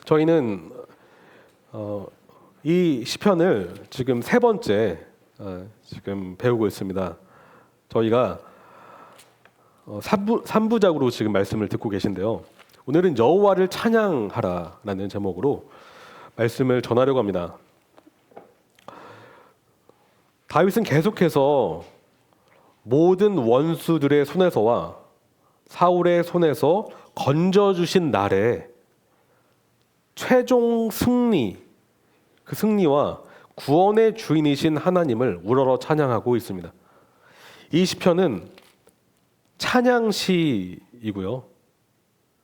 저희는 이 시편을 지금 세 번째 지금 배우고 있습니다. 저희가 3부작으로 지금 말씀을 듣고 계신데요. 오늘은 여호와를 찬양하라라는 제목으로 말씀을 전하려고 합니다. 다윗은 계속해서 모든 원수들의 손에서와 사울의 손에서 건져주신 날에 최종 승리, 그 승리와 구원의 주인이신 하나님을 우러러 찬양하고 있습니다. 이 시편은 찬양시이고요,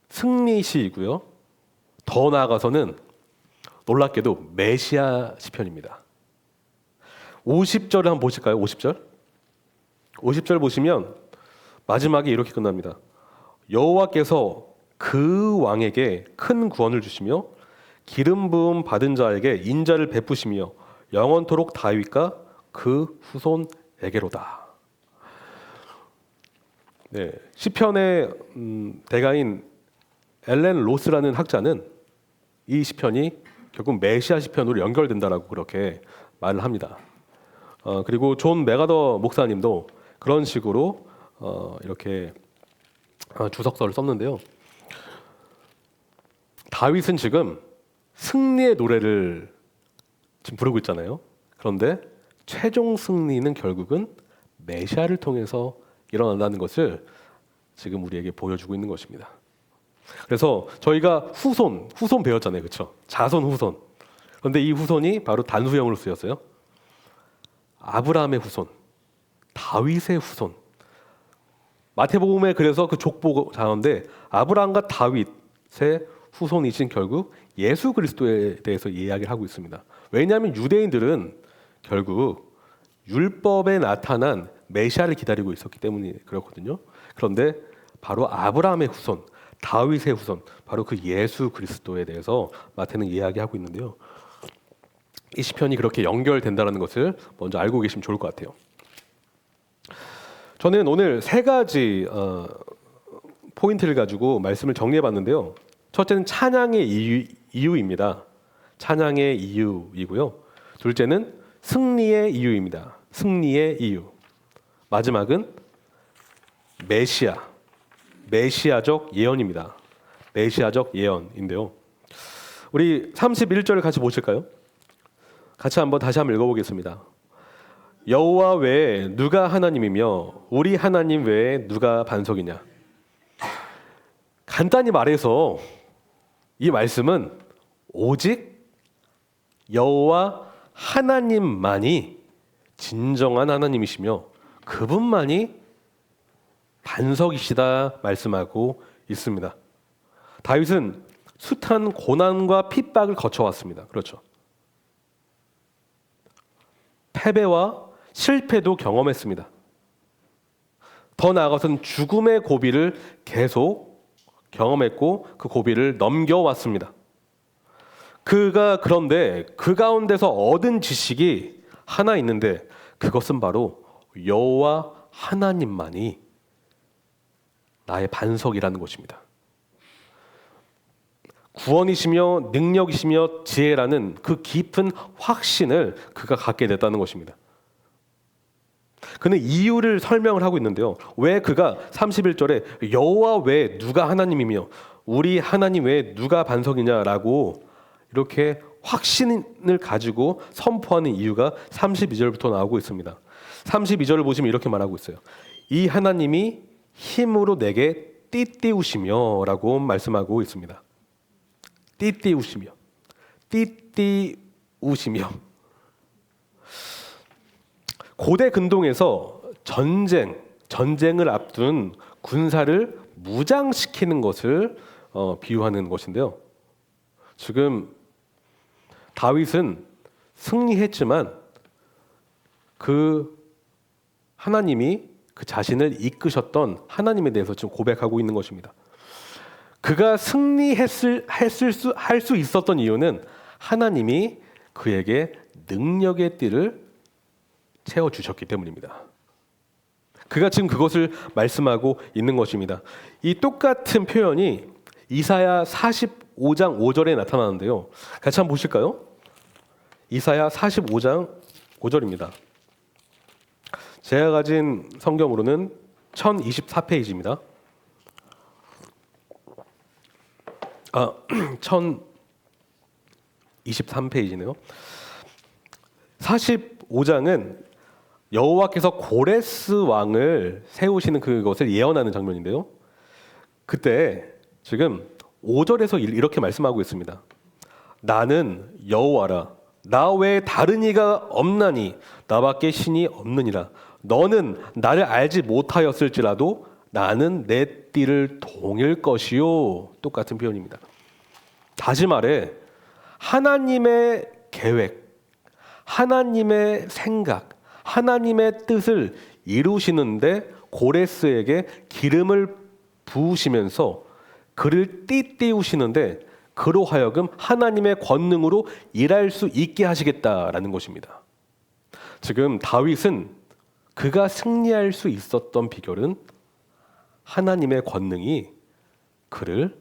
승리시이고요, 더 나아가서는 놀랍게도 메시아 시편입니다. 50절을 한번 보실까요? 50절 보시면 마지막에 이렇게 끝납니다. 여호와께서 그 왕에게 큰 구원을 주시며 기름 부음 받은 자에게 인자를 베푸시며 영원토록 다윗과 그 후손에게로다. 네, 시편의 대가인 엘렌 로스라는 학자는 이 시편이 결국 메시아 시편으로 연결된다라고 그렇게 말을 합니다. 그리고 존 메가더 목사님도 그런 식으로 이렇게 주석서를 썼는데요. 다윗은 지금 승리의 노래를 지금 부르고 있잖아요. 그런데 최종 승리는 결국은 메시아를 통해서 일어난다는 것을 지금 우리에게 보여주고 있는 것입니다. 그래서 저희가 후손 배웠잖아요, 그렇죠? 자손 후손. 그런데 이 후손이 바로 단수형으로 쓰였어요. 아브라함의 후손, 다윗의 후손. 마태복음에 그래서 그 족보 자언데 아브라함과 다윗의 후손이신 결국 예수 그리스도에 대해서 이야기를 하고 있습니다. 왜냐하면 유대인들은 결국 율법에 나타난 메시아를 기다리고 있었기 때문에 그렇거든요. 그런데 바로 아브라함의 후손, 다윗의 후손, 바로 그 예수 그리스도에 대해서 마태는 이야기하고 있는데요. 이 시편이 그렇게 연결된다는 것을 먼저 알고 계시면 좋을 것 같아요. 저는 오늘 세 가지 포인트를 가지고 말씀을 정리해봤는데요. 첫째는 찬양의 이유입니다. 찬양의 이유이고요. 둘째는 승리의 이유입니다. 승리의 이유. 마지막은 메시아적 예언입니다. 메시아적 예언인데요. 우리 31절을 같이 보실까요? 같이 다시 한번 읽어보겠습니다. 여호와 외에 누가 하나님이며 우리 하나님 외에 누가 반석이냐. 간단히 말해서 이 말씀은 오직 여호와 하나님만이 진정한 하나님이시며 그분만이 반석이시다 말씀하고 있습니다. 다윗은 숱한 고난과 핍박을 거쳐왔습니다. 그렇죠. 패배와 실패도 경험했습니다. 더 나아가서는 죽음의 고비를 계속 경험했고 그 고비를 넘겨왔습니다. 그런데 그 가운데서 얻은 지식이 하나 있는데 그것은 바로 여호와 하나님만이 나의 반석이라는 것입니다. 구원이시며 능력이시며 지혜라는 그 깊은 확신을 그가 갖게 됐다는 것입니다. 그는 이유를 설명을 하고 있는데요. 왜 그가 31절에 여호와 외에 누가 하나님이며 우리 하나님 외에 누가 반석이냐라고 이렇게 확신을 가지고 선포하는 이유가 32절부터 나오고 있습니다. 32절을 보시면 이렇게 말하고 있어요. 이 하나님이 힘으로 내게 띠띠우시며 라고 말씀하고 있습니다. 띠띠우시며 고대 근동에서 전쟁을 앞둔 군사를 무장시키는 것을 비유하는 것인데요. 지금 다윗은 승리했지만 그 하나님이 그 자신을 이끄셨던 하나님에 대해서 지금 고백하고 있는 것입니다. 그가 할 수 있었던 이유는 하나님이 그에게 능력의 띠를 채워주셨기 때문입니다. 그가 지금 그것을 말씀하고 있는 것입니다. 이 똑같은 표현이 이사야 45장 5절에 나타나는데요. 같이 한번 보실까요? 이사야 45장 5절입니다. 제가 가진 성경으로는 1024페이지입니다. 1023페이지네요. 45장은 여호와께서 고레스 왕을 세우시는 그것을 예언하는 장면인데요. 그때 지금 5절에서 이렇게 말씀하고 있습니다. 나는 여호와라. 나 외에 다른 이가 없나니 나밖에 신이 없느니라. 너는 나를 알지 못하였을지라도 나는 내 띠를 동일 것이요. 똑같은 표현입니다. 다시 말해 하나님의 계획, 하나님의 생각, 하나님의 뜻을 이루시는데 고레스에게 기름을 부으시면서 그를 띠띠우시는데 그로 하여금 하나님의 권능으로 일할 수 있게 하시겠다라는 것입니다. 지금 다윗은 그가 승리할 수 있었던 비결은 하나님의 권능이 그를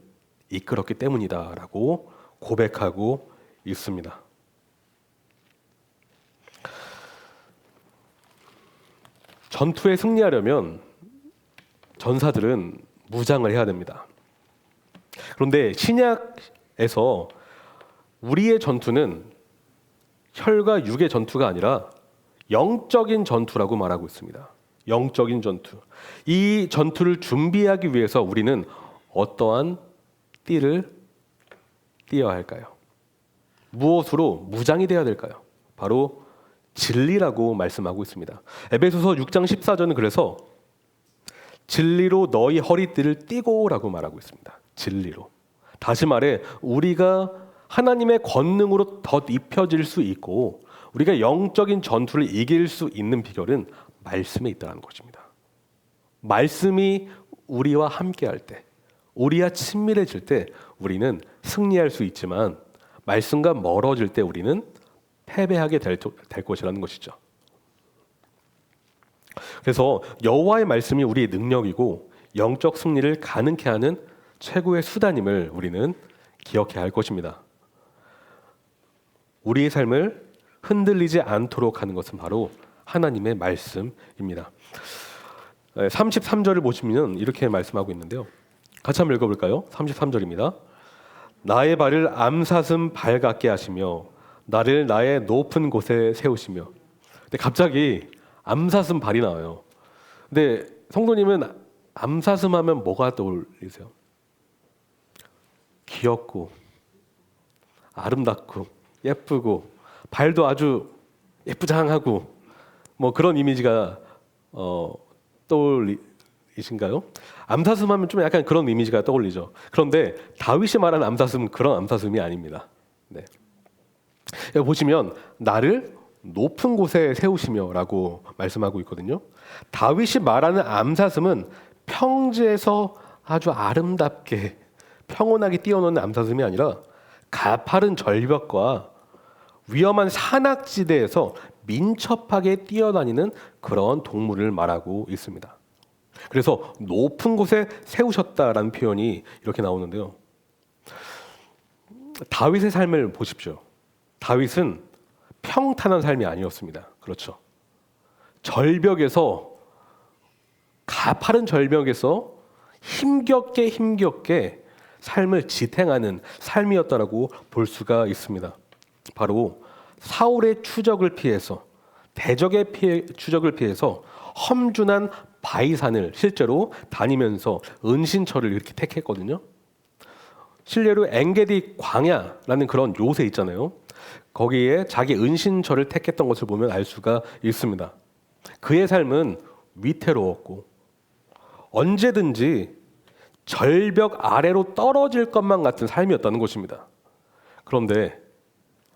이끌었기 때문이다라고 고백하고 있습니다. 전투에 승리하려면 전사들은 무장을 해야 됩니다. 그런데 신약에서 우리의 전투는 혈과 육의 전투가 아니라 영적인 전투라고 말하고 있습니다. 영적인 전투. 이 전투를 준비하기 위해서 우리는 어떠한 띠를 띠어야 할까요? 무엇으로 무장이 되어야 될까요? 바로 진리라고 말씀하고 있습니다. 에베소서 6장 14절은 그래서 진리로 너희 허리띠를 띠고라고 말하고 있습니다. 진리로. 다시 말해 우리가 하나님의 권능으로 덧입혀질 수 있고 우리가 영적인 전투를 이길 수 있는 비결은 말씀에 있다는 것입니다. 말씀이 우리와 함께할 때, 우리와 친밀해질 때 우리는 승리할 수 있지만 말씀과 멀어질 때 우리는 패배하게 될 것이라는 것이죠. 그래서 여호와의 말씀이 우리의 능력이고 영적 승리를 가능케 하는 최고의 수단임을 우리는 기억해야 할 것입니다. 우리의 삶을 흔들리지 않도록 하는 것은 바로 하나님의 말씀입니다. 33절을 보시면 이렇게 말씀하고 있는데요. 같이 한번 읽어볼까요? 33절입니다. 나의 발을 암사슴 발 같게 하시며 나를 나의 높은 곳에 세우시며. 근데 갑자기 암사슴 발이 나와요. 근데 성도님은 암사슴 하면 뭐가 떠올리세요? 귀엽고 아름답고 예쁘고 발도 아주 예쁘장하고 뭐 그런 이미지가 떠올리신가요? 암사슴 하면 좀 약간 그런 이미지가 떠올리죠. 그런데 다윗이 말하는 암사슴은 그런 암사슴이 아닙니다. 네. 여기 보시면 나를 높은 곳에 세우시며라고 말씀하고 있거든요. 다윗이 말하는 암사슴은 평지에서 아주 아름답게 평온하게 뛰어노는 암사슴이 아니라 가파른 절벽과 위험한 산악지대에서 민첩하게 뛰어다니는 그런 동물을 말하고 있습니다. 그래서 높은 곳에 세우셨다라는 표현이 이렇게 나오는데요. 다윗의 삶을 보십시오. 다윗은 평탄한 삶이 아니었습니다. 그렇죠. 절벽에서 가파른 절벽에서 힘겹게 삶을 지탱하는 삶이었다라고 볼 수가 있습니다. 바로 사울의 추적을 피해서 대적의 추적을 피해서 험준한 바이산을 실제로 다니면서 은신처를 이렇게 택했거든요. 실례로 엔게디 광야라는 그런 요새 있잖아요. 거기에 자기 은신처를 택했던 것을 보면 알 수가 있습니다. 그의 삶은 위태로웠고 언제든지 절벽 아래로 떨어질 것만 같은 삶이었다는 것입니다. 그런데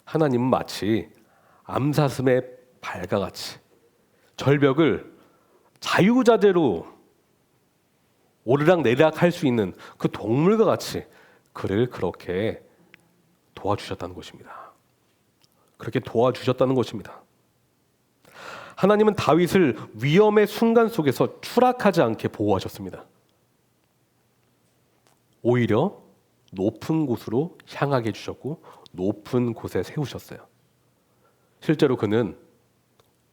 하나님은 마치 암사슴의 발과 같이 절벽을 자유자재로 오르락내리락 할 수 있는 그 동물과 같이 그를 그렇게 도와주셨다는 것입니다. 그렇게 도와주셨다는 것입니다. 하나님은 다윗을 위험의 순간 속에서 추락하지 않게 보호하셨습니다. 오히려 높은 곳으로 향하게 해주셨고 높은 곳에 세우셨어요. 실제로 그는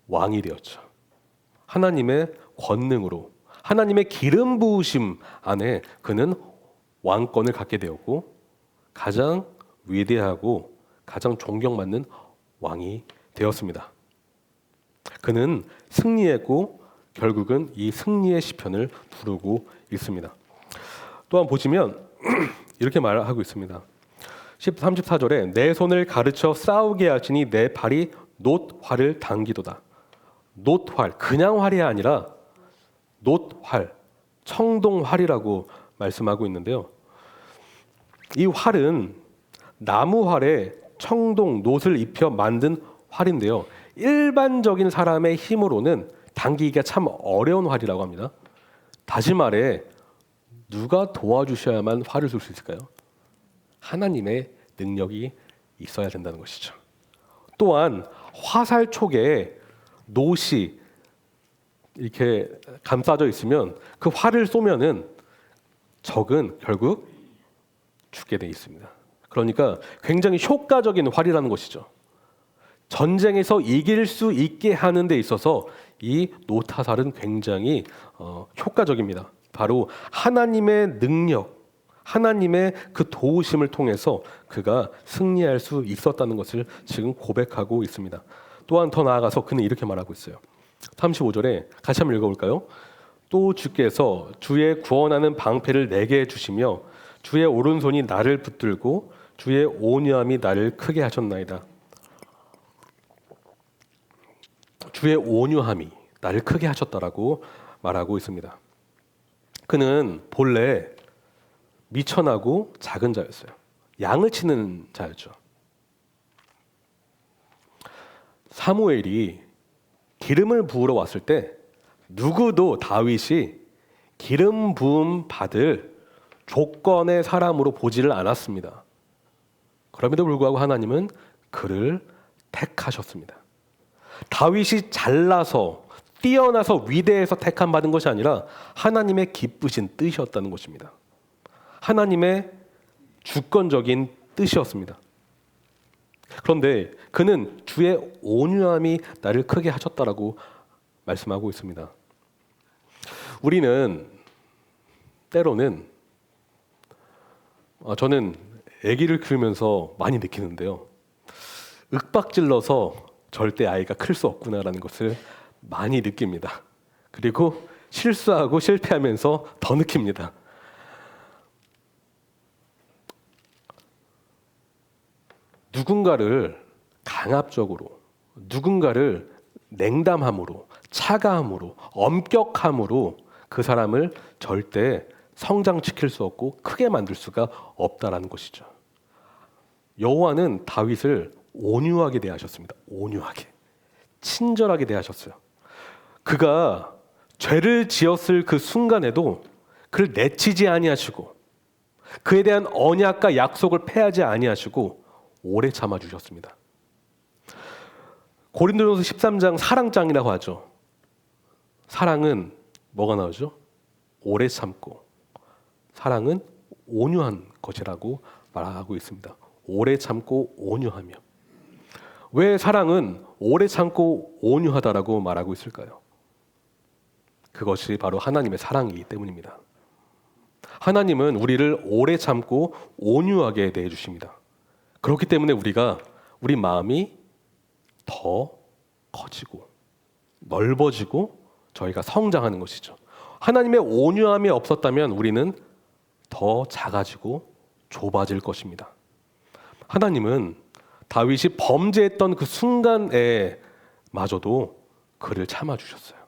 왕이 되었죠. 하나님의 권능으로, 하나님의 기름 부으심 안에 그는 왕권을 갖게 되었고 가장 위대하고 가장 존경받는 왕이 되었습니다. 그는 승리했고 결국은 이 승리의 시편을 부르고 있습니다. 또한 보시면 이렇게 말하고 있습니다. 34절에 내 손을 가르쳐 싸우게 하시니 내 발이 놋활을 당기도다. 놋활, 그냥 활이 아니라 놋활, 청동활이라고 말씀하고 있는데요. 이 활은 나무 활에 청동, 놋을 입혀 만든 활인데요. 일반적인 사람의 힘으로는 당기기가 참 어려운 활이라고 합니다. 다시 말해 누가 도와주셔야만 활을 쏠 수 있을까요? 하나님의 능력이 있어야 된다는 것이죠. 또한 화살 촉에 놋이 이렇게 감싸져 있으면 그 활을 쏘면은 적은 결국 죽게 돼 있습니다. 그러니까 굉장히 효과적인 활이라는 것이죠. 전쟁에서 이길 수 있게 하는 데 있어서 이 놋화살은 굉장히 효과적입니다. 바로 하나님의 능력, 하나님의 그 도우심을 통해서 그가 승리할 수 있었다는 것을 지금 고백하고 있습니다. 또한 더 나아가서 그는 이렇게 말하고 있어요. 35절에 같이 한번 읽어볼까요? 또 주께서 주의 구원하는 방패를 내게 주시며 주의 오른손이 나를 붙들고 주의 온유함이 나를 크게 하셨나이다. 주의 온유함이 나를 크게 하셨다라고 말하고 있습니다. 그는 본래 미천하고 작은 자였어요. 양을 치는 자였죠. 사무엘이 기름을 부으러 왔을 때 누구도 다윗이 기름 부음 받을 조건의 사람으로 보지를 않았습니다. 그럼에도 불구하고 하나님은 그를 택하셨습니다. 다윗이 잘나서 뛰어나서 위대해서 택함 받은 것이 아니라 하나님의 기쁘신 뜻이었다는 것입니다. 하나님의 주권적인 뜻이었습니다. 그런데 그는 주의 온유함이 나를 크게 하셨다라고 말씀하고 있습니다. 우리는 때로는 저는 아기를 키우면서 많이 느끼는데요. 윽박질러서 절대 아이가 클 수 없구나라는 것을 많이 느낍니다. 그리고 실수하고 실패하면서 더 느낍니다. 누군가를 강압적으로, 누군가를 냉담함으로, 차가움으로, 엄격함으로 그 사람을 절대 성장시킬 수 없고 크게 만들 수가 없다라는 것이죠. 여호와는 다윗을 온유하게 대하셨습니다. 온유하게, 친절하게 대하셨어요. 그가 죄를 지었을 그 순간에도 그를 내치지 아니하시고 그에 대한 언약과 약속을 패하지 아니하시고 오래 참아 주셨습니다. 고린도전서 13장 사랑장이라고 하죠. 사랑은 뭐가 나오죠? 오래 참고, 사랑은 온유한 것이라고 말하고 있습니다. 오래 참고 온유하며. 왜 사랑은 오래 참고 온유하다라고 말하고 있을까요? 그것이 바로 하나님의 사랑이기 때문입니다. 하나님은 우리를 오래 참고 온유하게 대해 주십니다. 그렇기 때문에 우리 마음이 더 커지고 넓어지고 저희가 성장하는 것이죠. 하나님의 온유함이 없었다면 우리는 더 작아지고 좁아질 것입니다. 하나님은 다윗이 범죄했던 그 순간에 마저도 그를 참아주셨어요.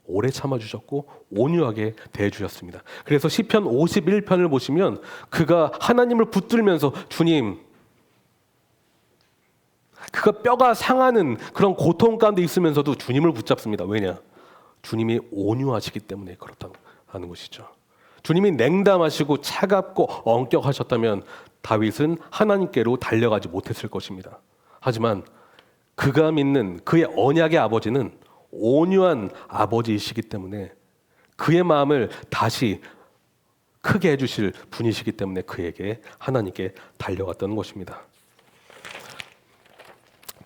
오래 참아주셨고 온유하게 대해주셨습니다. 그래서 시편 51편을 보시면 그가 하나님을 붙들면서 주님, 그가 뼈가 상하는 그런 고통 가운데 있으면서도 주님을 붙잡습니다. 왜냐? 주님이 온유하시기 때문에 그렇다는 것이죠. 주님이 냉담하시고 차갑고 엄격하셨다면 다윗은 하나님께로 달려가지 못했을 것입니다. 하지만 그가 믿는 그의 언약의 아버지는 온유한 아버지이시기 때문에 그의 마음을 다시 크게 해주실 분이시기 때문에 그에게 하나님께 달려갔던 것입니다.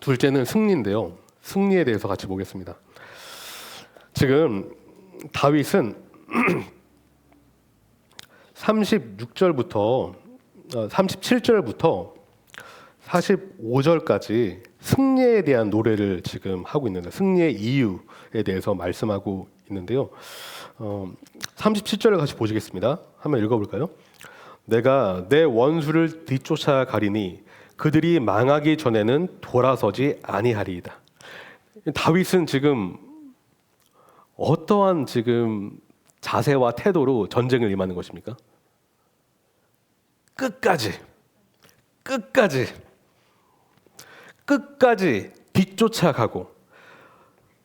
둘째는 승리인데요. 승리에 대해서 같이 보겠습니다. 지금 다윗은 37절부터 45절까지 승리에 대한 노래를 지금 하고 있는데, 승리의 이유에 대해서 말씀하고 있는데요. 37절을 같이 보시겠습니다. 한번 읽어볼까요? 내가 내 원수를 뒤쫓아 가리니 그들이 망하기 전에는 돌아서지 아니하리이다. 다윗은 지금 어떠한 지금 자세와 태도로 전쟁을 임하는 것입니까? 끝까지 뒤쫓아가고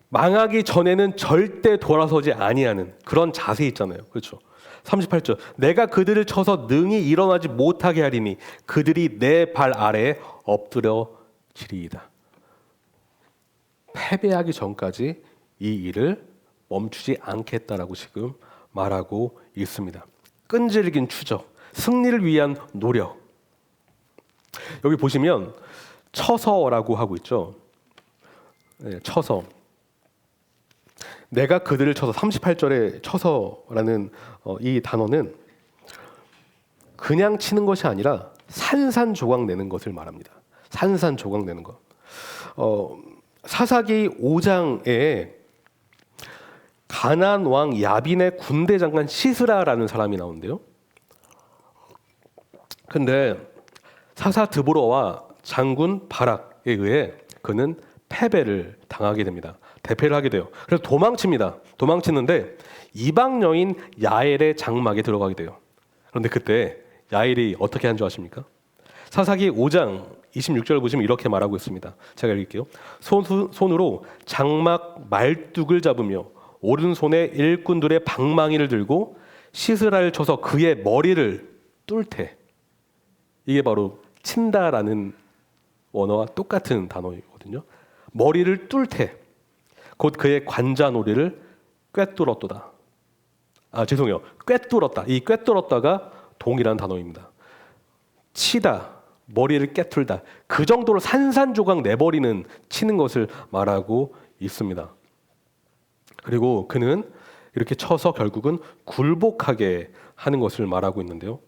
망하기 전에는 절대 돌아서지 아니하는 그런 자세 있잖아요. 그렇죠? 38절 내가 그들을 쳐서 능히 일어나지 못하게 하리니 그들이 내 발 아래에 엎드려지리이다. 패배하기 전까지 이 일을 멈추지 않겠다라고 지금 말하고 있습니다. 끈질긴 추적, 승리를 위한 노력. 여기 보시면 쳐서라고 하고 있죠. 네, 쳐서. 내가 그들을 쳐서 38절에 쳐서라는 이 단어는 그냥 치는 것이 아니라 산산조각 내는 것을 말합니다. 산산조각 내는 것. 사사기 5장에 가나안 왕 야빈의 군대 장관 시스라라는 사람이 나오는데요. 근데 사사 드보라와 장군 바락에 의해 그는 패배를 당하게 됩니다. 대패를 하게 돼요. 그래서 도망칩니다. 도망치는데 이방 여인 야엘의 장막에 들어가게 돼요. 그런데 그때 야엘이 어떻게 한 줄 아십니까? 사사기 5장 26절 보시면 이렇게 말하고 있습니다. 제가 읽을게요. 손으로 장막 말뚝을 잡으며 오른손에 일꾼들의 방망이를 들고 시스라를 쳐서 그의 머리를 뚫되. 이게 바로 친다라는 원어와 똑같은 단어이거든요. 머리를 뚫되 곧 그의 관자놀이를 꿰뚫었도다. 꿰뚫었다. 이 꿰뚫었다가 동일한 단어입니다. 치다, 머리를 깨틀다. 그 정도로 산산조각 내버리는 치는 것을 말하고 있습니다. 그리고 그는 이렇게 쳐서 결국은 굴복하게 하는 것을 말하고 있는데요.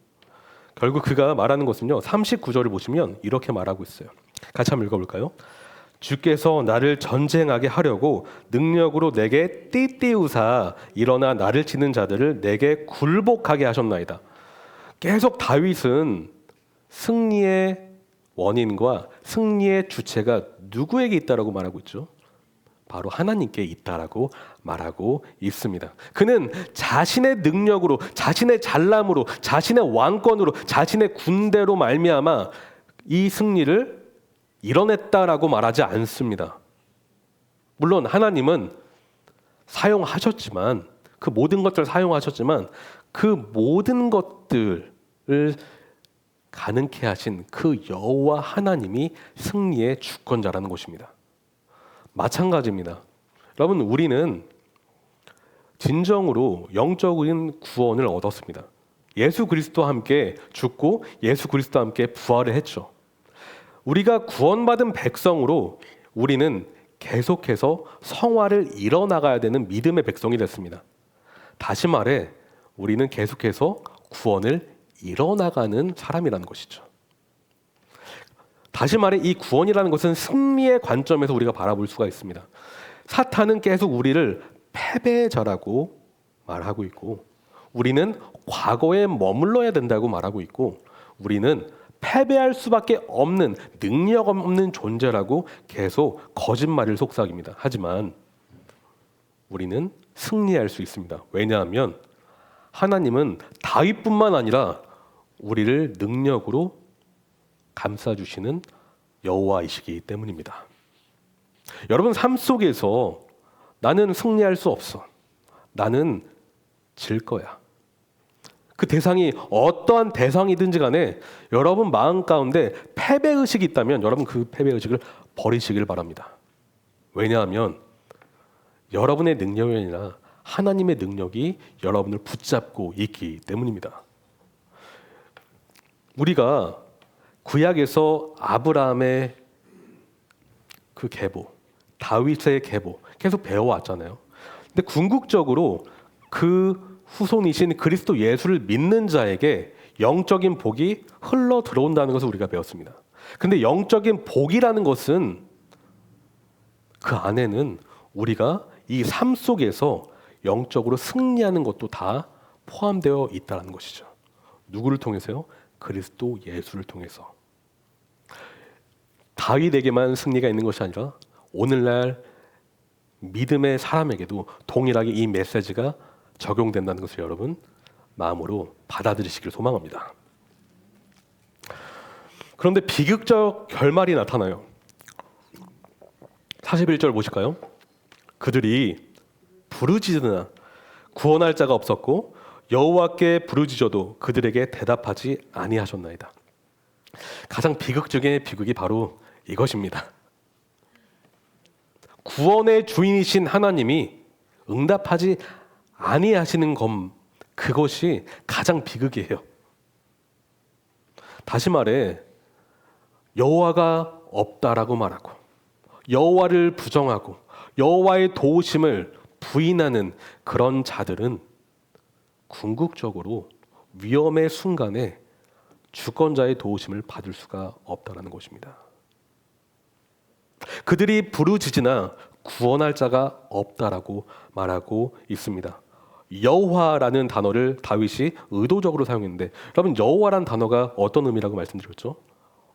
결국 그가 말하는 것은요. 39절을 보시면 이렇게 말하고 있어요. 같이 한번 읽어볼까요? 주께서 나를 전쟁하게 하려고 능력으로 내게 띠띠우사 일어나 나를 치는 자들을 내게 굴복하게 하셨나이다. 계속 다윗은 승리의 원인과 승리의 주체가 누구에게 있다라고 말하고 있죠? 바로 하나님께 있다라고 말하고 있습니다. 그는 자신의 능력으로, 자신의 잘남으로, 자신의 왕권으로, 자신의 군대로 말미암아 이 승리를 이뤄냈다라고 말하지 않습니다. 물론 하나님은 사용하셨지만, 그 모든 것들을 사용하셨지만 그 모든 것들을 가능케 하신 그 여호와 하나님이 승리의 주권자라는 것입니다. 마찬가지입니다. 여러분, 우리는 진정으로 영적인 구원을 얻었습니다. 예수 그리스도와 함께 죽고 예수 그리스도와 함께 부활을 했죠. 우리가 구원받은 백성으로 우리는 계속해서 성화를 이뤄나가야 되는 믿음의 백성이 됐습니다. 다시 말해 우리는 계속해서 구원을 이뤄나가는 사람이라는 것이죠. 다시 말해 이 구원이라는 것은 승리의 관점에서 우리가 바라볼 수가 있습니다. 사탄은 계속 우리를 패배자라고 말하고 있고, 우리는 과거에 머물러야 된다고 말하고 있고, 우리는 패배할 수밖에 없는 능력 없는 존재라고 계속 거짓말을 속삭입니다. 하지만 우리는 승리할 수 있습니다. 왜냐하면 하나님은 다윗뿐만 아니라 우리를 능력으로 감싸주시는 여호와이시기 때문입니다. 여러분 삶 속에서 나는 승리할 수 없어. 나는 질 거야. 그 대상이 어떠한 대상이든지 간에 여러분 마음 가운데 패배의식이 있다면 여러분 그 패배의식을 버리시길 바랍니다. 왜냐하면 여러분의 능력이 아니라 하나님의 능력이 여러분을 붙잡고 있기 때문입니다. 우리가 구약에서 아브라함의 그 계보, 다윗의 계보 계속 배워왔잖아요. 근데 궁극적으로 그 후손이신 그리스도 예수를 믿는 자에게 영적인 복이 흘러 들어온다는 것을 우리가 배웠습니다. 근데 영적인 복이라는 것은 그 안에는 우리가 이 삶 속에서 영적으로 승리하는 것도 다 포함되어 있다는 것이죠. 누구를 통해서요? 그리스도 예수를 통해서. 다윗에게만 승리가 있는 것이 아니라 오늘날 믿음의 사람에게도 동일하게 이 메시지가 적용된다는 것을 여러분 마음으로 받아들이시길 소망합니다. 그런데 비극적 결말이 나타나요. 41절 보실까요? 그들이 부르짖으나 구원할 자가 없었고 여호와께 부르짖어도 그들에게 대답하지 아니하셨나이다. 가장 비극적인 비극이 바로 이것입니다. 구원의 주인이신 하나님이 응답하지 아니하시는 것, 그것이 가장 비극이에요. 다시 말해 여호와가 없다라고 말하고 여호와를 부정하고 여호와의 도우심을 부인하는 그런 자들은 궁극적으로 위험의 순간에 주권자의 도우심을 받을 수가 없다는 것입니다. 그들이 부르짖으나 구원할 자가 없다라고 말하고 있습니다. 여호와라는 단어를 다윗이 의도적으로 사용했는데, 여러분 여호와라는 단어가 어떤 의미라고 말씀드렸죠?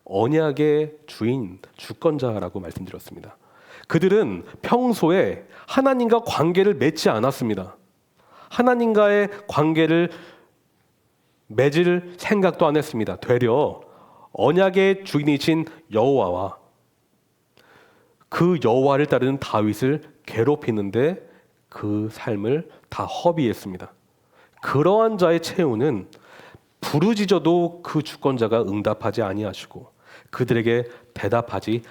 언약의 주인, 주권자라고 말씀드렸습니다. 그들은 평소에 하나님과 관계를 맺지 않았습니다. 하나님과의 관계를 맺을 생각도 안 했습니다. 되려 언약의 주인이신 여호와와 그 여호와를 따르는 다윗을 괴롭히는데 그 삶을 다 허비했습니다. 그러한 자의 최후는 부르짖어도 그 주권자가 응답하지 아니하시고 그들에게 대답하지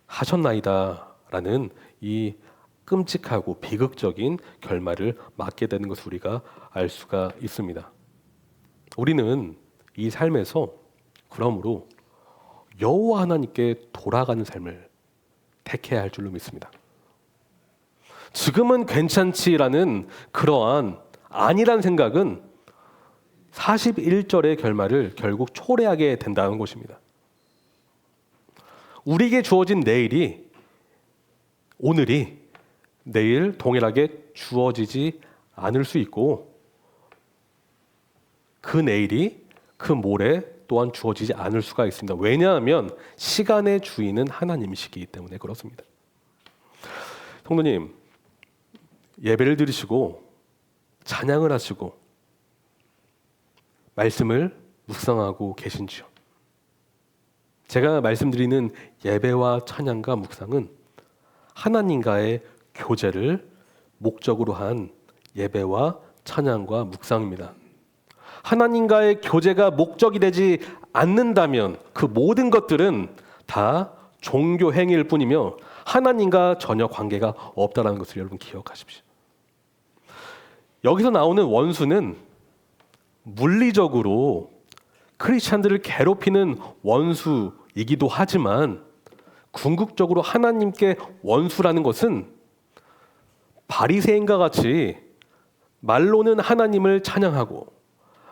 아니하셨나이다라는 이 끔찍하고 비극적인 결말을 맞게 되는 것을 우리가 알 수가 있습니다. 우리는 이 삶에서 그러므로 여호와 하나님께 돌아가는 삶을 택해야 할 줄로 믿습니다. 지금은 괜찮지라는 그러한 아니란 생각은 41절의 결말을 결국 초래하게 된다는 것입니다. 우리에게 주어진 내일이, 오늘이 내일 동일하게 주어지지 않을 수 있고 그 내일이 그 모레 또한 주어지지 않을 수가 있습니다. 왜냐하면 시간의 주인은 하나님이시기 때문에 그렇습니다. 성도님, 예배를 드리시고 찬양을 하시고 말씀을 묵상하고 계신지요? 제가 말씀드리는 예배와 찬양과 묵상은 하나님과의 교제를 목적으로 한 예배와 찬양과 묵상입니다. 하나님과의 교제가 목적이 되지 않는다면 그 모든 것들은 다 종교 행위일 뿐이며 하나님과 전혀 관계가 없다는 것을 여러분 기억하십시오. 여기서 나오는 원수는 물리적으로 크리스찬들을 괴롭히는 원수이기도 하지만 궁극적으로 하나님께 원수라는 것은 바리새인과 같이 말로는 하나님을 찬양하고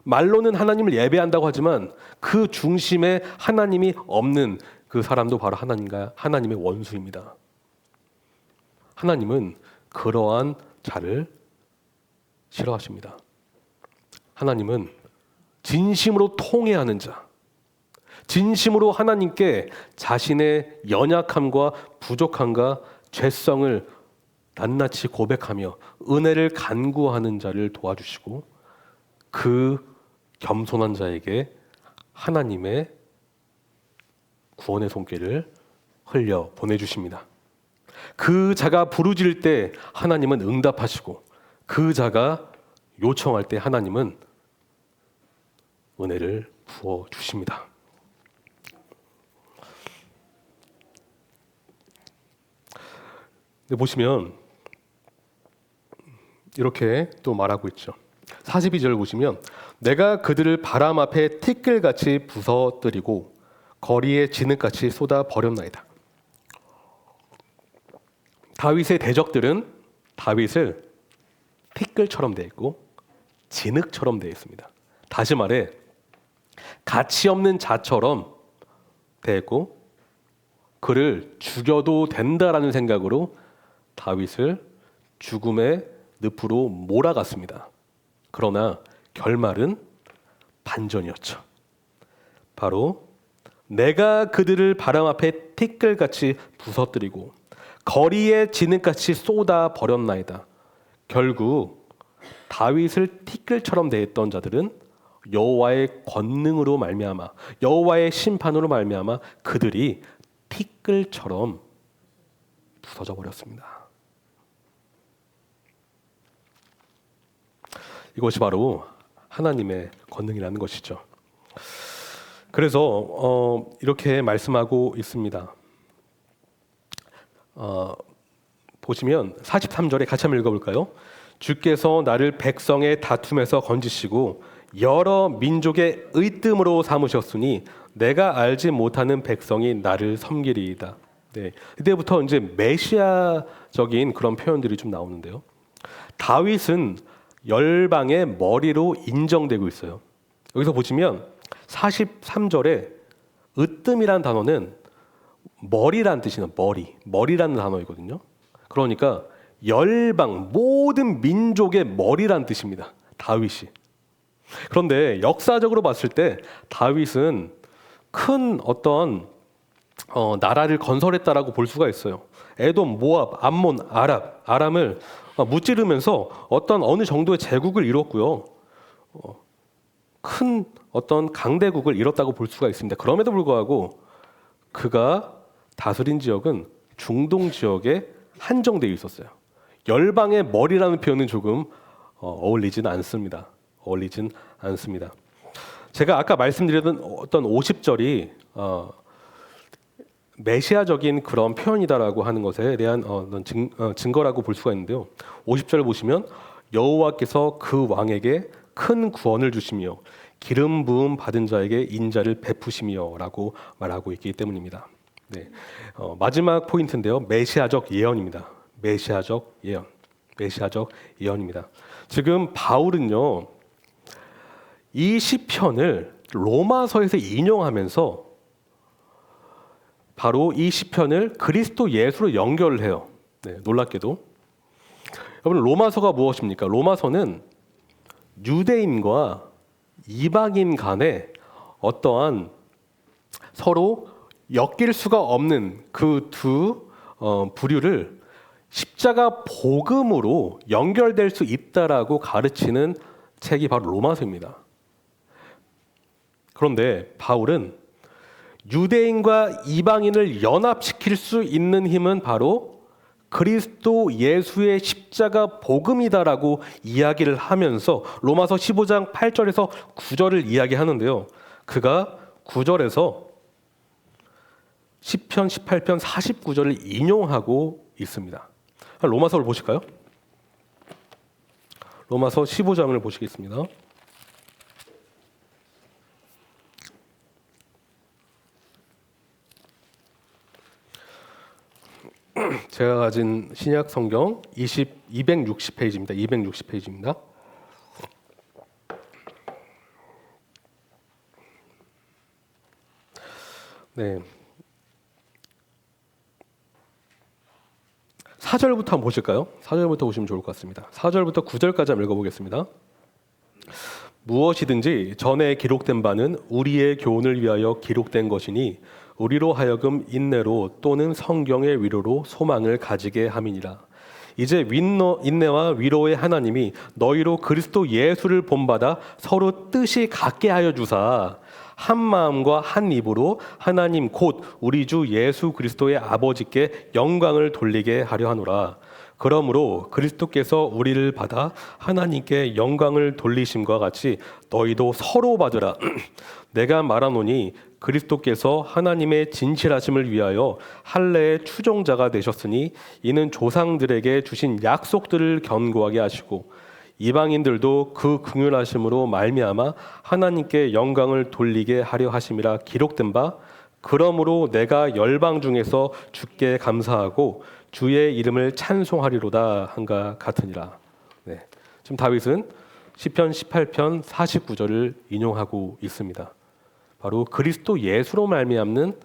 말로는 하나님을 예배한다고 하지만 그 중심에 하나님이 없는 그 사람도 바로 하나님의 원수입니다. 하나님은 그러한 자를 싫어하십니다. 하나님은 진심으로 통회하는 자, 진심으로 하나님께 자신의 연약함과 부족함과 죄성을 낱낱이 고백하며 은혜를 간구하는 자를 도와주시고 그 겸손한 자에게 하나님의 구원의 손길을 흘려 보내주십니다. 그 자가 부르짖을 때 하나님은 응답하시고 그 자가 요청할 때 하나님은 은혜를 부어주십니다. 보시면 이렇게 또 말하고 있죠. 42절 보시면 내가 그들을 바람 앞에 티끌같이 부서뜨리고 거리에 진흙같이 쏟아 버렸나이다. 다윗의 대적들은 다윗을 티끌처럼 되어 있고 진흙처럼 되어 있습니다. 다시 말해 가치 없는 자처럼 되어 있고 그를 죽여도 된다라는 생각으로 다윗을 죽음의 늪으로 몰아갔습니다. 그러나 결말은 반전이었죠. 바로 내가 그들을 바람 앞에 티끌같이 부서뜨리고 거리에 진흙같이 쏟아 버렸나이다. 결국 다윗을 티끌처럼 대했던 자들은 여호와의 권능으로 말미암아 여호와의 심판으로 말미암아 그들이 티끌처럼 부서져 버렸습니다. 이것이 바로 하나님의 권능이라는 것이죠. 그래서 이렇게 말씀하고 있습니다. 보시면 43절에 같이 한번 읽어볼까요? 주께서 나를 백성의 다툼에서 건지시고 여러 민족의 의뜸으로 삼으셨으니 내가 알지 못하는 백성이 나를 섬기리이다. 네, 이때부터 이제 메시아적인 그런 표현들이 좀 나오는데요. 다윗은 열방의 머리로 인정되고 있어요. 여기서 보시면 43절에 으뜸이라는 단어는 머리라는 뜻이에요. 머리라는 단어이거든요. 그러니까 열방 모든 민족의 머리라는 뜻입니다. 다윗이. 그런데 역사적으로 봤을 때 다윗은 큰 어떤 나라를 건설했다라고 볼 수가 있어요. 에돔, 모압, 암몬, 아람을 무찌르면서 어느 정도의 제국을 이뤘고요. 큰 어떤 강대국을 이뤘다고 볼 수가 있습니다. 그럼에도 불구하고 그가 다스린 지역은 중동 지역에 한정되어 있었어요. 열방의 머리라는 표현은 조금 어울리진 않습니다. 제가 아까 말씀드렸던 어떤 50절이 메시아적인 그런 표현이다라고 하는 것에 대한 증거라고 볼 수가 있는데요. 50절을 보시면 여호와께서 그 왕에게 큰 구원을 주시며 기름 부음 받은 자에게 인자를 베푸시며라고 말하고 있기 때문입니다. 네, 마지막 포인트인데요. 메시아적 예언입니다. 메시아적 예언입니다. 지금 바울은요, 이 시편을 로마서에서 인용하면서 바로 이 시편을 그리스도 예수로 연결을 해요. 네, 놀랍게도. 여러분, 로마서가 무엇입니까? 로마서는 유대인과 이방인 간에 어떠한 서로 엮일 수가 없는 그 두 부류를 십자가 복음으로 연결될 수 있다라고 가르치는 책이 바로 로마서입니다. 그런데 바울은 유대인과 이방인을 연합시킬 수 있는 힘은 바로 그리스도 예수의 십자가 복음이다라고 이야기를 하면서 로마서 15장 8절에서 9절을 이야기하는데요. 그가 9절에서 10편, 18편, 49절을 인용하고 있습니다. 로마서를 보실까요? 로마서 15장을 보시겠습니다. 제가 가진 신약 성경 260페이지입니다. 260페이지입니다. 네. 4절부터 한번 보실까요? 4절부터 보시면 좋을 것 같습니다. 4절부터 9절까지 한번 읽어보겠습니다. 무엇이든지 전에 기록된 바는 우리의 교훈을 위하여 기록된 것이니 우리로 하여금 인내로 또는 성경의 위로로 소망을 가지게 함이니라. 이제 인내와 위로의 하나님이 너희로 그리스도 예수를 본받아 서로 뜻이 같게 하여 주사 한 마음과 한 입으로 하나님 곧 우리 주 예수 그리스도의 아버지께 영광을 돌리게 하려 하노라. 그러므로 그리스도께서 우리를 받아 하나님께 영광을 돌리심과 같이 너희도 서로 받으라. 내가 말하노니 그리스도께서 하나님의 진실하심을 위하여 할례의 추종자가 되셨으니 이는 조상들에게 주신 약속들을 견고하게 하시고 이방인들도 그 긍휼하심으로 말미암아 하나님께 영광을 돌리게 하려 하심이라 기록된 바 그러므로 내가 열방 중에서 주께 감사하고 주의 이름을 찬송하리로다 한가 같으니라. 네. 지금 다윗은 시편 18편 49절을 인용하고 있습니다. 바로 그리스도 예수로 말미암는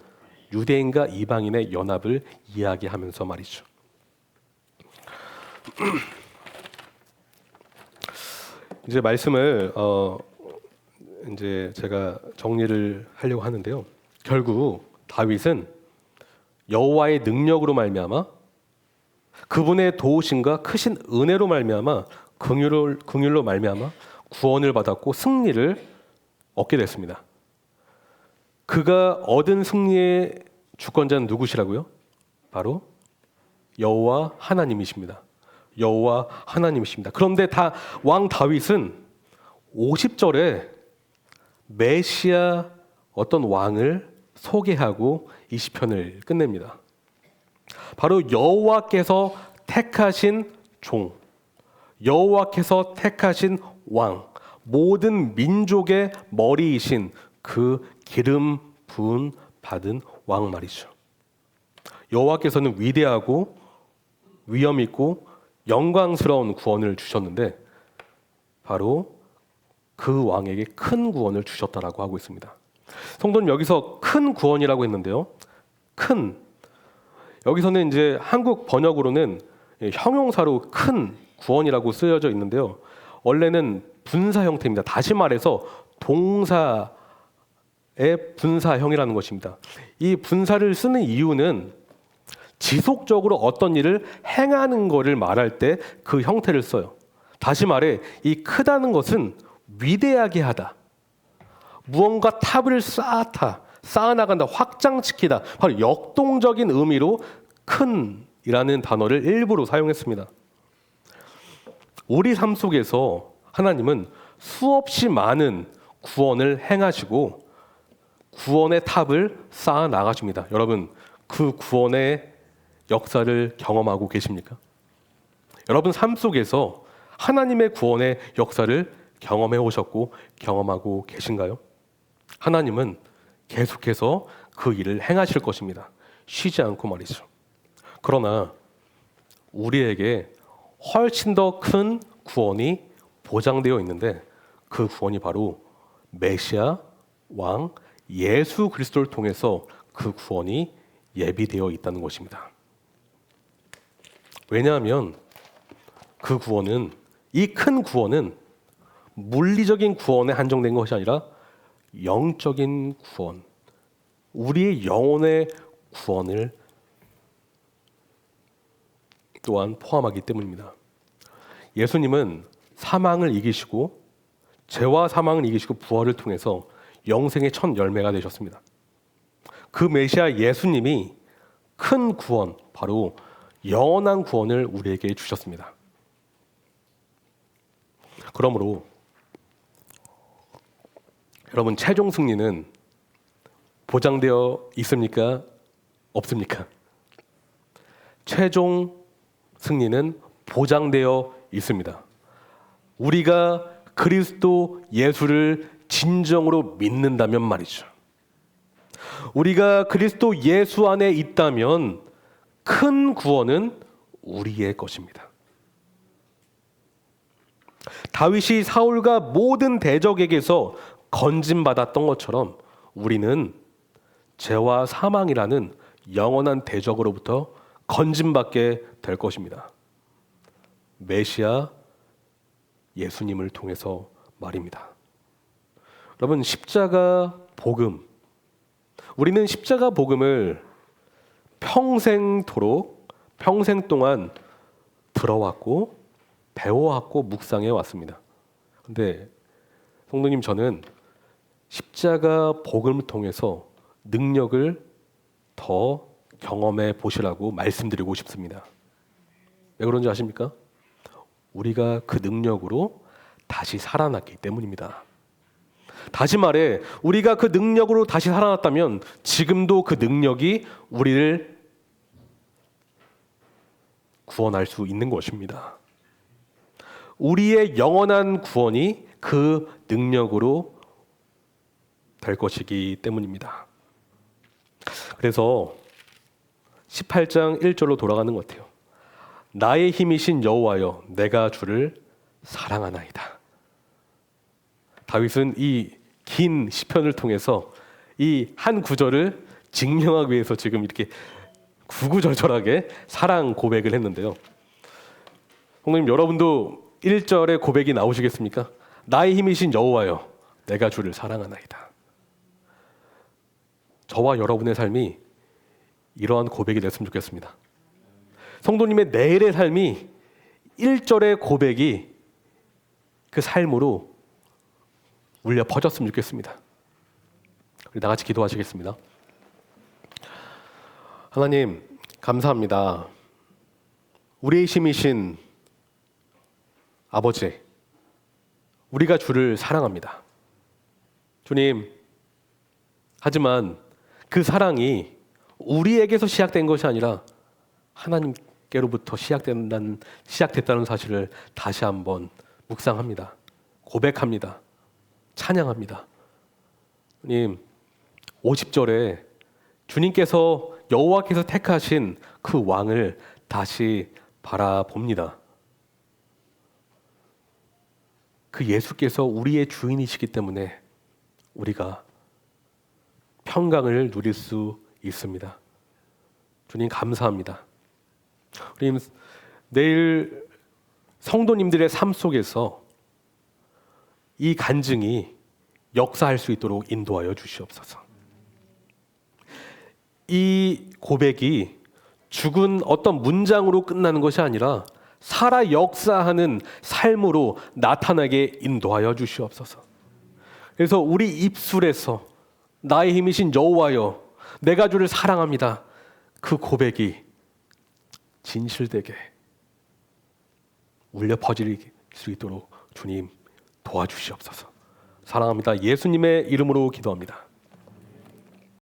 유대인과 이방인의 연합을 이야기하면서 말이죠. 이제 말씀을 이제 제가 정리를 하려고 하는데요. 결국 다윗은 여호와의 능력으로 말미암아 그분의 도우심과 크신 은혜로 말미암아 긍휼로 말미암아 구원을 받았고 승리를 얻게 됐습니다. 그가 얻은 승리의 주권자는 누구시라고요? 바로 여호와 하나님이십니다. 여호와 하나님이십니다. 그런데 왕 다윗은 50절에 메시아 어떤 왕을 소개하고 이 시편을 끝냅니다. 바로 여호와께서 택하신 종, 여호와께서 택하신 왕, 모든 민족의 머리이신 그 기름 부은 받은 왕 말이죠. 여호와께서는 위대하고 위엄 있고 영광스러운 구원을 주셨는데 바로 그 왕에게 큰 구원을 주셨다라고 하고 있습니다. 성도님, 여기서 큰 구원이라고 했는데요. 큰, 여기서는 이제 한국 번역으로는 형용사로 큰 구원이라고 쓰여져 있는데요. 원래는 분사 형태입니다. 다시 말해서 동사의 분사형이라는 것입니다. 이 분사를 쓰는 이유는 지속적으로 어떤 일을 행하는 것을 말할 때 그 형태를 써요. 다시 말해 이 크다는 것은 위대하게 하다, 무언가 탑을 쌓아나간다, 확장시키다, 바로 역동적인 의미로 큰이라는 단어를 일부러 사용했습니다. 우리 삶 속에서 하나님은 수없이 많은 구원을 행하시고 구원의 탑을 쌓아 나가십니다. 여러분, 그 구원의 역사를 경험하고 계십니까? 여러분 삶 속에서 하나님의 구원의 역사를 경험해 오셨고 경험하고 계신가요? 하나님은 계속해서 그 일을 행하실 것입니다. 쉬지 않고 말이죠. 그러나 우리에게 훨씬 더 큰 구원이 보장되어 있는데 그 구원이 바로 메시아 왕 예수 그리스도를 통해서 그 구원이 예비되어 있다는 것입니다. 왜냐하면 그 구원은, 이 큰 구원은 물리적인 구원에 한정된 것이 아니라 영적인 구원, 우리의 영혼의 구원을 또한 포함하기 때문입니다. 예수님은 사망을 이기시고 죄와 사망을 이기시고 부활을 통해서 영생의 첫 열매가 되셨습니다. 그 메시아 예수님이 큰 구원, 바로 영원한 구원을 우리에게 주셨습니다. 그러므로 여러분, 최종 승리는 보장되어 있습니까? 없습니까? 최종 승리는 보장되어 있습니다. 우리가 그리스도 예수를 진정으로 믿는다면 말이죠. 우리가 그리스도 예수 안에 있다면 큰 구원은 우리의 것입니다. 다윗이 사울과 모든 대적에게서 건짐받았던 것처럼 우리는 죄와 사망이라는 영원한 대적으로부터 건짐받게 될 것입니다. 메시아 예수님을 통해서 말입니다. 여러분, 십자가 복음, 우리는 십자가 복음을 평생 동안 들어왔고 배워왔고 묵상해 왔습니다. 근데 성도님, 저는 십자가 복음을 통해서 능력을 더 경험해 보시라고 말씀드리고 싶습니다. 왜 그런지 아십니까? 우리가 그 능력으로 다시 살아났기 때문입니다. 다시 말해, 우리가 그 능력으로 다시 살아났다면 지금도 그 능력이 우리를 구원할 수 있는 것입니다. 우리의 영원한 구원이 그 능력으로 될 것이기 때문입니다. 그래서 18장 1절로 돌아가는 것 같아요. 나의 힘이신 여호와여, 내가 주를 사랑하나이다. 다윗은 이 긴 시편을 통해서 이 한 구절을 증명하기 위해서 지금 이렇게 구구절절하게 사랑 고백을 했는데요. 성도님, 여러분도 1절의 고백이 나오시겠습니까? 나의 힘이신 여호와여, 내가 주를 사랑하나이다. 저와 여러분의 삶이 이러한 고백이 됐으면 좋겠습니다. 성도님의 내일의 삶이 1절의 고백이 그 삶으로 울려 퍼졌으면 좋겠습니다. 우리 다 같이 기도하시겠습니다. 하나님, 감사합니다. 우리의 힘이신 아버지, 우리가 주를 사랑합니다. 주님, 하지만 그 사랑이 우리에게서 시작된 것이 아니라 하나님께로부터 시작됐다는 사실을 다시 한번 묵상합니다. 고백합니다. 찬양합니다. 주님, 50절에 주님께서 여호와께서 택하신 그 왕을 다시 바라봅니다. 그 예수께서 우리의 주인이시기 때문에 우리가 평강을 누릴 수 있습니다. 주님, 감사합니다. 주님, 내일 성도님들의 삶 속에서 이 간증이 역사할 수 있도록 인도하여 주시옵소서. 이 고백이 죽은 어떤 문장으로 끝나는 것이 아니라 살아 역사하는 삶으로 나타나게 인도하여 주시옵소서. 그래서 우리 입술에서 나의 힘이신 여호와여, 내가 주를 사랑합니다, 그 고백이 진실되게 울려 퍼질 수 있도록 주님 도와주시옵소서. 사랑합니다. 예수님의 이름으로 기도합니다.